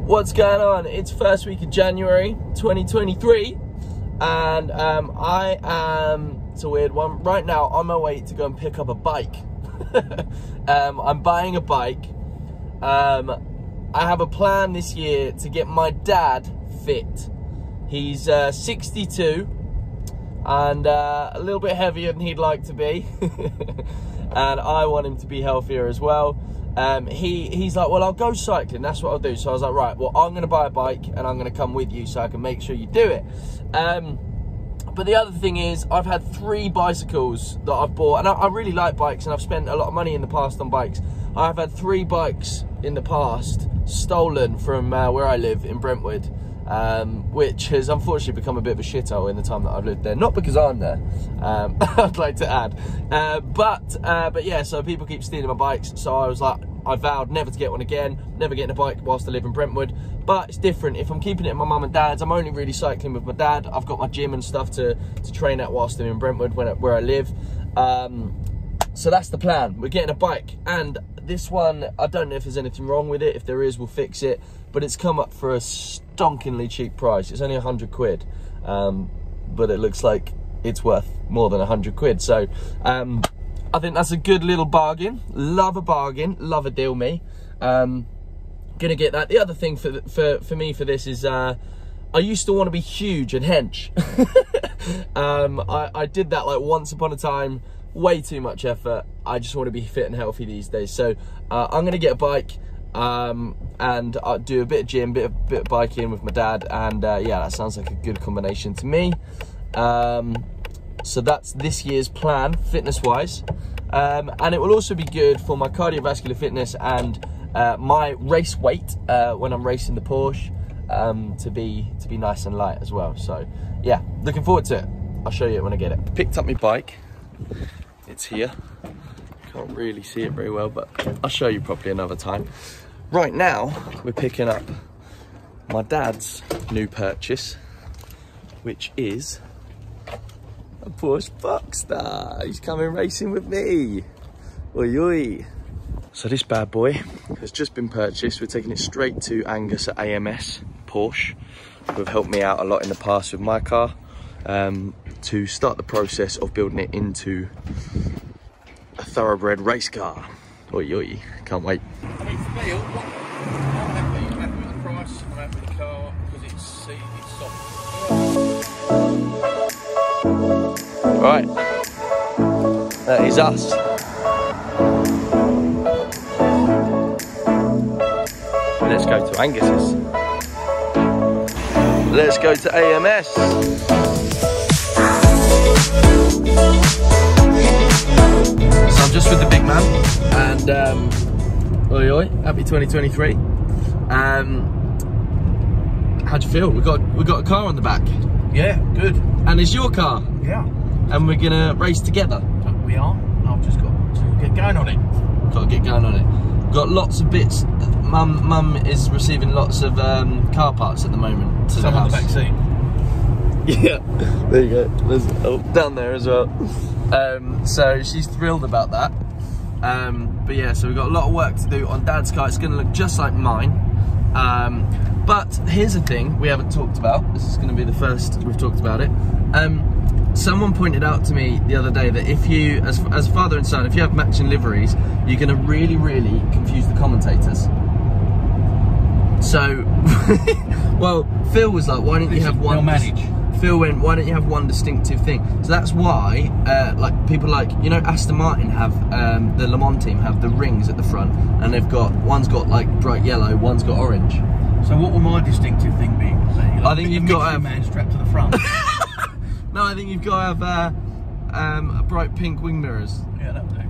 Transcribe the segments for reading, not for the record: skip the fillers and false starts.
What's going on? It's first week of January 2023 and I am, it's a weird one, right now on my way to go and pick up a bike. I'm buying a bike. I have a plan this year to get my dad fit. He's 62 and a little bit heavier than he'd like to be. And I want him to be healthier as well. He's like, well, I'll go cycling, that's what I'll do. So I was like, right, well, I'm gonna buy a bike and I'm gonna come with you so I can make sure you do it. But the other thing is, I've had 3 bicycles that I've bought, and I really like bikes, and I've spent a lot of money in the past on bikes. I've had 3 bikes in the past stolen from where I live in Brentwood, which has unfortunately become a bit of a shithole in the time that I've lived there. Not because I'm there, I'd like to add. But yeah, so people keep stealing my bikes. So I was like, I vowed never to get one again, never getting a bike whilst I live in Brentwood. But it's different. If I'm keeping it at my mum and dad's, I'm only really cycling with my dad. I've got my gym and stuff to train at whilst I'm in Brentwood where I live. So that's the plan. We're getting a bike, and this one, I don't know if there's anything wrong with it. If there is, we'll fix it. But it's come up for a stonkingly cheap price. It's only 100 quid, but it looks like it's worth more than 100 quid. So I think that's a good little bargain. Love a bargain, love a deal, me. Gonna get that. The other thing for me for this is I used to want to be huge and hench. I did that like once upon a time. Way too much effort. I just want to be fit and healthy these days. So I'm gonna get a bike and I'll do a bit of gym, bit of biking with my dad, and yeah, that sounds like a good combination to me. So that's this year's plan, fitness wise, and it will also be good for my cardiovascular fitness and my race weight when I'm racing the Porsche, to be nice and light as well. So yeah, looking forward to it. I'll show you it when I get it. Picked up my bike. It's here. Can't really see it very well, but I'll show you properly another time. Right now, we're picking up my dad's new purchase, which is a Porsche Boxster. He's coming racing with me. Oi, oi. So this bad boy has just been purchased. We're taking it straight to Angus at AMS Porsche, who have helped me out a lot in the past with my car, to start the process of building it into a thoroughbred race car. Oi, oi, can't wait. I mean, for me, I'm happy with the price, I'm happy with the car, because it's soft. Right, that is us. Let's go to Angus's. Let's go to AMS. So I'm just with the big man, and oi oi, happy 2023. How'd you feel? We got a car on the back. Yeah, good. And it's your car. Yeah. And we're gonna race together. We are. I've just got to get going on it. Got to get going on it. Got lots of bits. Mum is receiving lots of car parts at the moment. To Some the on house. the back seat. Yeah, there you go. There's down there as well. So she's thrilled about that. But yeah, so we've got a lot of work to do on Dad's car. It's going to look just like mine. But here's the thing we haven't talked about. This is going to be the first we've talked about it. Someone pointed out to me the other day that if you, as father and son, if you have matching liveries, you're going to really confuse the commentators. So, well, Phil was like, why don't you have one? They'll manage. Phil went, why don't you have one distinctive thing? So that's why, like people like, you know, Aston Martin have, the Le Mans team have the rings at the front, and they've got, one's got like bright yellow, one's got orange. So what will my distinctive thing be? Like I think you've got to have man strapped to the front. No, I think you've got to have a bright pink wing mirrors. Yeah, that'll do.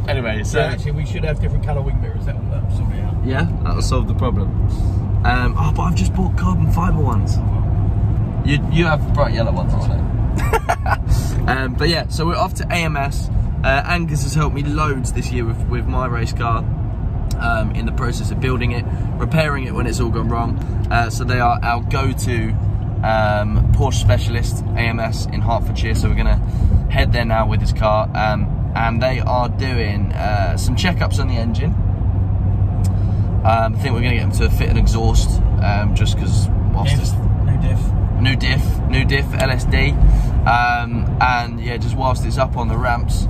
Anyway, so yeah, actually, we should have different colour wing mirrors. That'll sort it out. yeah, that'll solve the problem. Oh, but I've just bought carbon fibre ones. You have bright yellow ones, actually. But yeah, so we're off to AMS. Angus has helped me loads this year with my race car. In the process of building it, repairing it when it's all gone wrong. So they are our go-to Porsche specialist, AMS in Hertfordshire. So we're gonna head there now with his car, and they are doing some checkups on the engine. I think we're going to get them to fit an exhaust, just because whilst it's new diff LSD, and yeah, just whilst it's up on the ramps,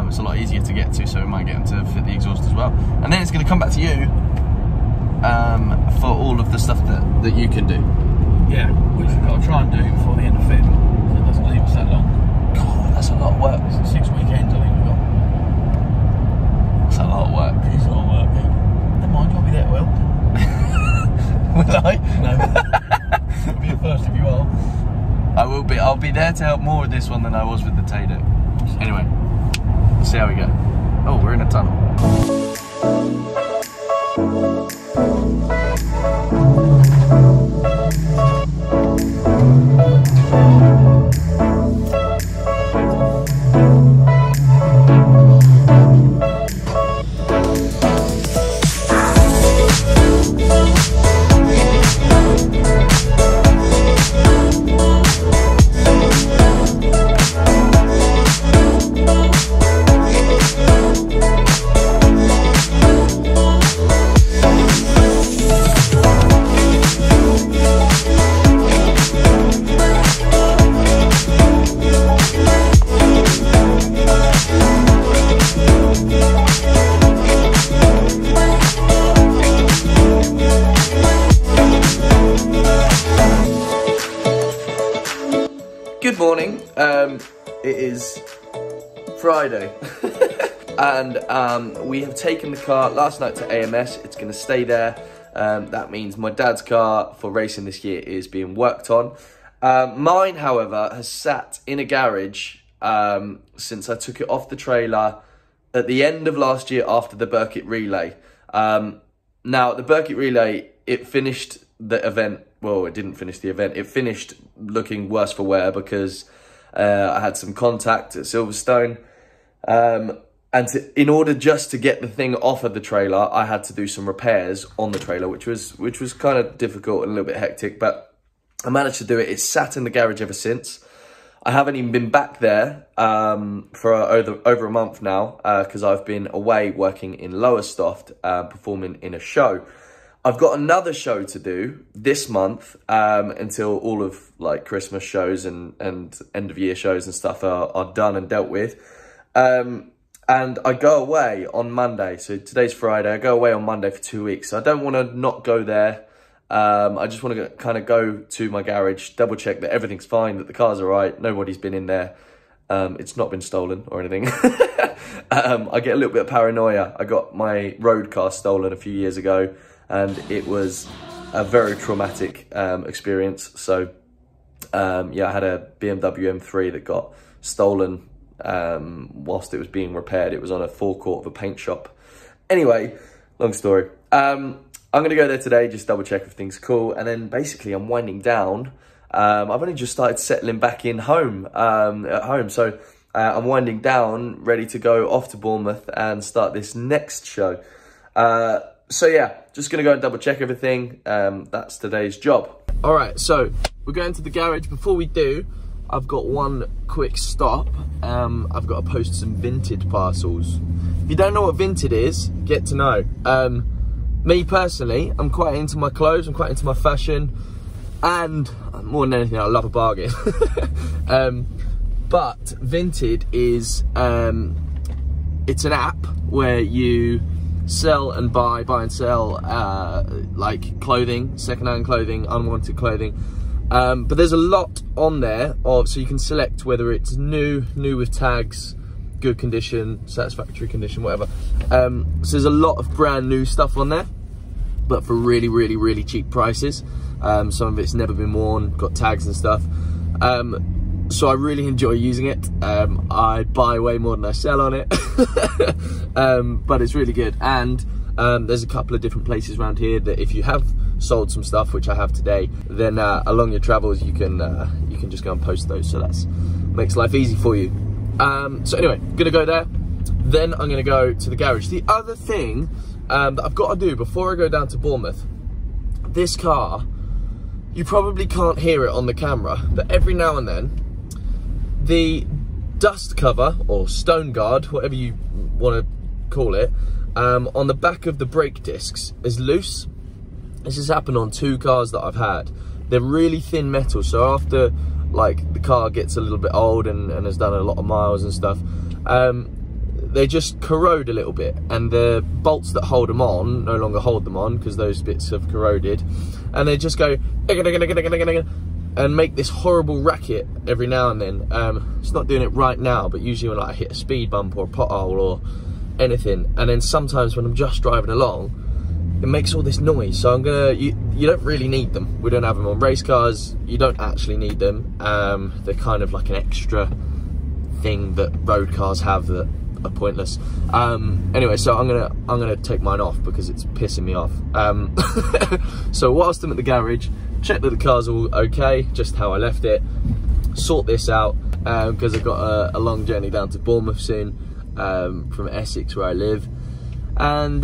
it's a lot easier to get to, so we might get them to fit the exhaust as well. And then it's going to come back to you for all of the stuff that you can do. Yeah, which we've got to try and do before the end of Feb, so it doesn't leave us that long. God, that's a lot of work. It's 6 weekends I think we've got. That's a lot of work. It is a lot of work, yeah. Never mind, you'll be there, Will. Will I? No. I'll be the first if you are. I will be. I'll be there to help more with this one than I was with the Tato. Anyway, let's see how we go. Oh, we're in a tunnel. Good morning, it is Friday and we have taken the car last night to AMS. It's going to stay there. That means my dad's car for racing this year is being worked on. Mine, however, has sat in a garage since I took it off the trailer at the end of last year after the Burkitt Relay. Now, the Burkitt Relay, it finished the event. Well, it didn't finish the event. It finished looking worse for wear because I had some contact at Silverstone. In order just to get the thing off of the trailer, I had to do some repairs on the trailer, which was kind of difficult and a little bit hectic, but I managed to do it. It's sat in the garage ever since. I haven't even been back there for over a month now because I've been away working in Lowestoft performing in a show. I've got another show to do this month until all of like Christmas shows and end of year shows and stuff are done and dealt with. And I go away on Monday. So today's Friday. I go away on Monday for 2 weeks. So I don't want to not go there. I just want to kind of go to my garage, double check that everything's fine, that the car's all right. Nobody's been in there. It's not been stolen or anything. I get a little bit of paranoia. I got my road car stolen a few years ago, and it was a very traumatic experience. So, yeah, I had a BMW M3 that got stolen whilst it was being repaired. It was on a forecourt of a paint shop. Anyway, long story. I'm going to go there today, just double check everything's cool. And then basically I'm winding down. I've only just started settling back in home, at home. So I'm winding down, ready to go off to Bournemouth and start this next show. So yeah, just going to go and double check everything. That's today's job. All right, so we're going to the garage. Before we do, I've got one quick stop. I've got to post some Vinted parcels. If you don't know what Vinted is, get to know. Me personally, I'm quite into my clothes, I'm quite into my fashion, and more than anything, I love a bargain. But Vinted is, it's an app where you sell and buy and sell like clothing, secondhand clothing, unwanted clothing. But there's a lot on there so you can select whether it's new with tags, good condition, satisfactory condition, whatever. So there's a lot of brand new stuff on there, but for really cheap prices. Some of it's never been worn, got tags and stuff. So I really enjoy using it. I buy way more than I sell on it. But it's really good. And there's a couple of different places around here that if you have sold some stuff, which I have today, then along your travels you can just go and post those. So that's makes life easy for you. So anyway, gonna go there. Then I'm gonna go to the garage. The other thing that I've got to do before I go down to Bournemouth, this car, you probably can't hear it on the camera, but every now and then, the dust cover, or stone guard, whatever you want to call it, on the back of the brake discs is loose. This has happened on 2 cars that I've had. They're really thin metal, so after like the car gets a little bit old and has done a lot of miles and stuff, they just corrode a little bit, and the bolts that hold them on no longer hold them on because those bits have corroded, and they just go and make this horrible racket every now and then. It's not doing it right now, but usually when I hit a speed bump or a pothole or anything, and then sometimes when I'm just driving along, it makes all this noise. So I'm gonna, you don't really need them. We don't have them on race cars. You don't actually need them. They're kind of like an extra thing that road cars have that are pointless. Anyway, so I'm gonna take mine off because it's pissing me off. So whilst I'm at the garage, check that the car's all okay, just how I left it, sort this out, because I've got a long journey down to Bournemouth soon, from Essex where I live, and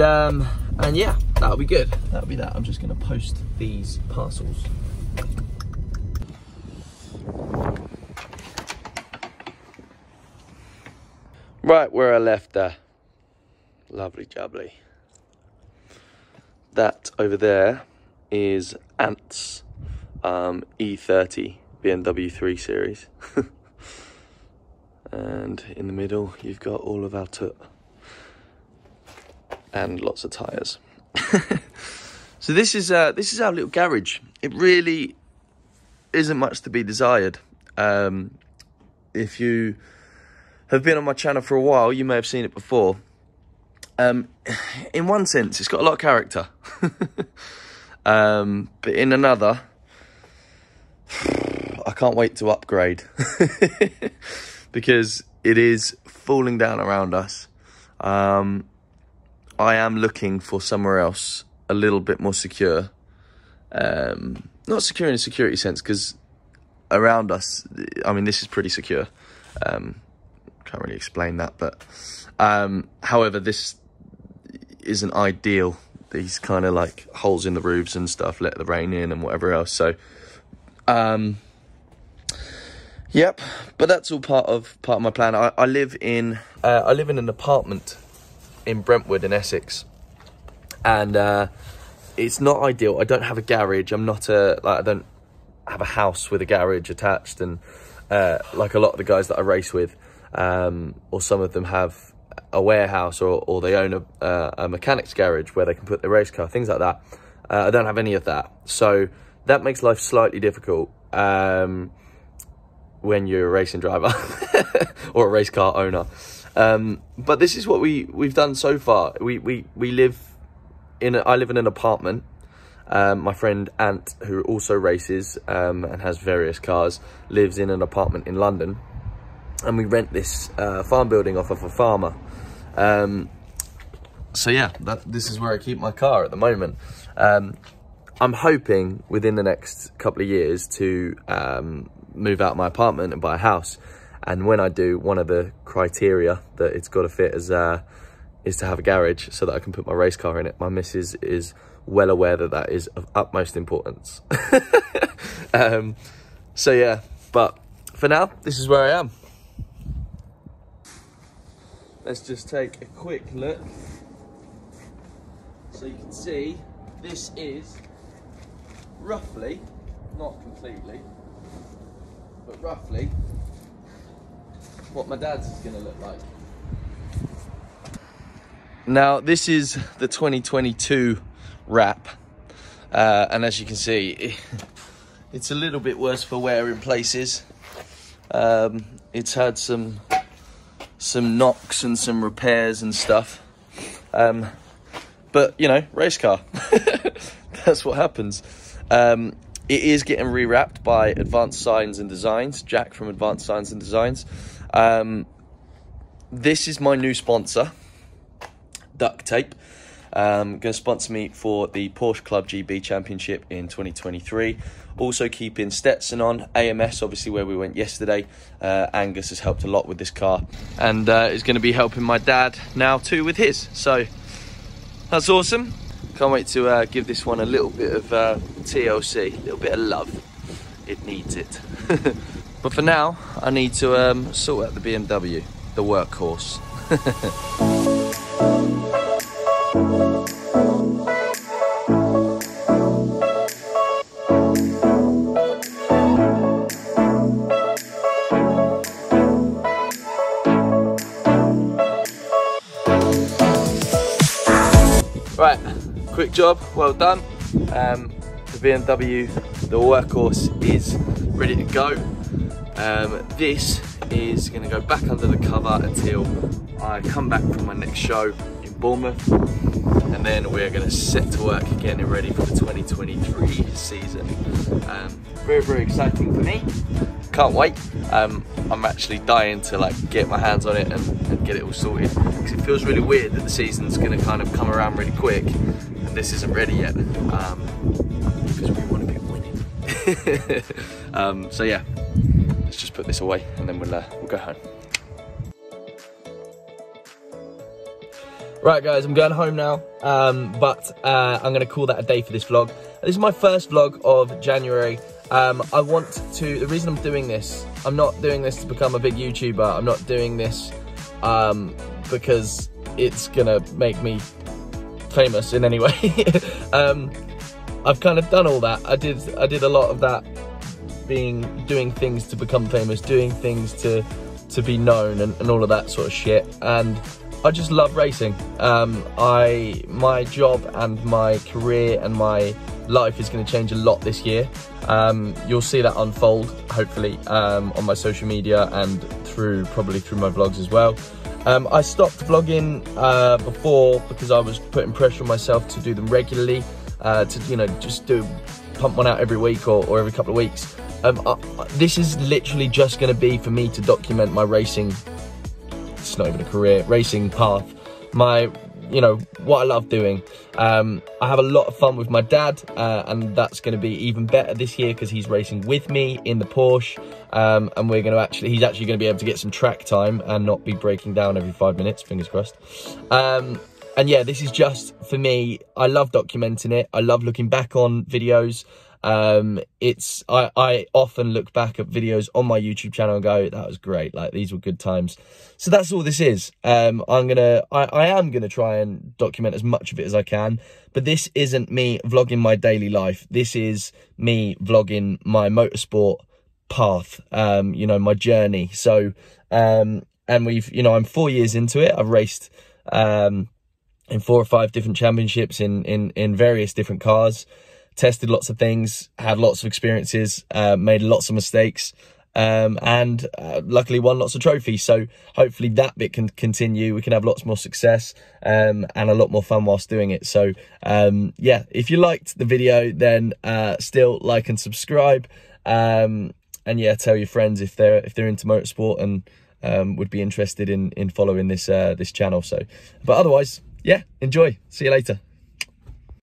yeah, that'll be good. That'll be that. I'm just gonna post these parcels. Right where I left there. Lovely jubbly. That over there is Ant's E30 BMW 3 Series. And in the middle you've got all of our tut and lots of tyres. So this is our little garage. It really isn't much to be desired. If you have been on my channel for a while, you may have seen it before. In one sense, it's got a lot of character. But in another, I can't wait to upgrade. Because it is falling down around us. I am looking for somewhere else a little bit more secure. Not secure in a security sense, because around us, I mean, this is pretty secure. Can't really explain that, but however, this isn't ideal. These kind of like holes in the roofs and stuff let the rain in and whatever else. So yep, but that's all part of my plan. I live in an apartment in Brentwood in Essex, and it's not ideal. I don't have a garage. I don't have a house with a garage attached, and like a lot of the guys that I race with, or some of them have a warehouse, or they own a mechanic's garage where they can put their race car, things like that. I don't have any of that, so that makes life slightly difficult when you're a racing driver or a race car owner. But this is what we've done so far. I live in an apartment. My friend Ant, who also races and has various cars, lives in an apartment in London, and we rent this farm building off of a farmer. So yeah, this is where I keep my car at the moment. I'm hoping within the next couple of years to move out of my apartment and buy a house. And when I do, one of the criteria that it's got to fit is to have a garage so that I can put my race car in it. My missus is well aware that that is of utmost importance. So yeah, but for now, this is where I am. Let's just take a quick look. So you can see, this is roughly, not completely, but roughly what my dad's is gonna look like. Now, this is the 2022 wrap, and as you can see, it's a little bit worse for wear in places. It's had some knocks and some repairs and stuff, but you know, race car. That's what happens. It is getting rewrapped by Advanced Signs and Designs, Jack from Advanced Signs and Designs. This is my new sponsor, Duct Tape. Going to sponsor me for the Porsche Club GB Championship in 2023. Also keeping Stetson on, AMS obviously where we went yesterday. Angus has helped a lot with this car, and is going to be helping my dad now too with his. So that's awesome. Can't wait to give this one a little bit of TLC, a little bit of love. It needs it. But for now, I need to sort out the BMW, the workhorse. Right, quick job, well done. The BMW, the workhorse, is ready to go. This is going to go back under the cover until I come back from my next show in Bournemouth, and then we're going to set to work getting ready for the 2023 season. Very, very exciting for me. Can't wait. I'm actually dying to like get my hands on it and get it all sorted, because it feels really weird that the season's going to kind of come around really quick and this isn't ready yet, because we want to be winning. So yeah, let's just put this away and then we'll go home. Right guys, I'm going home now, but I'm going to call that a day for this vlog. This is my first vlog of January. The reason I'm doing this, I'm not doing this to become a big YouTuber. I'm not doing this because it's going to make me famous in any way. I've kind of done all that. I did a lot of that, doing things to become famous, doing things to be known and all of that sort of shit. And I just love racing. My job and my career and my life is going to change a lot this year. You'll see that unfold, hopefully, on my social media and probably through my vlogs as well. I stopped vlogging before because I was putting pressure on myself to do them regularly, just pump one out every week or every couple of weeks. This is literally just going to be for me to document my racing. It's not even a career, racing path. What I love doing. I have a lot of fun with my dad, and that's going to be even better this year because he's racing with me in the Porsche, and he's actually going to be able to get some track time and not be breaking down every 5 minutes, fingers crossed. And yeah, this is just for me. I love documenting it. I love looking back on videos. I often look back at videos on my YouTube channel and go, that was great, like these were good times. So that's all this is. I am gonna try and document as much of it as I can, but this isn't me vlogging my daily life. This is me vlogging my motorsport path, my journey. So and I'm 4 years into it. I've raced in 4 or 5 different championships in various different cars. Tested lots of things, had lots of experiences, made lots of mistakes, and luckily won lots of trophies. So hopefully that bit can continue. We can have lots more success and a lot more fun whilst doing it. So yeah, if you liked the video, then still like and subscribe, and yeah, tell your friends if they're into motorsport and would be interested in following this channel. So, but otherwise, yeah, enjoy. See you later.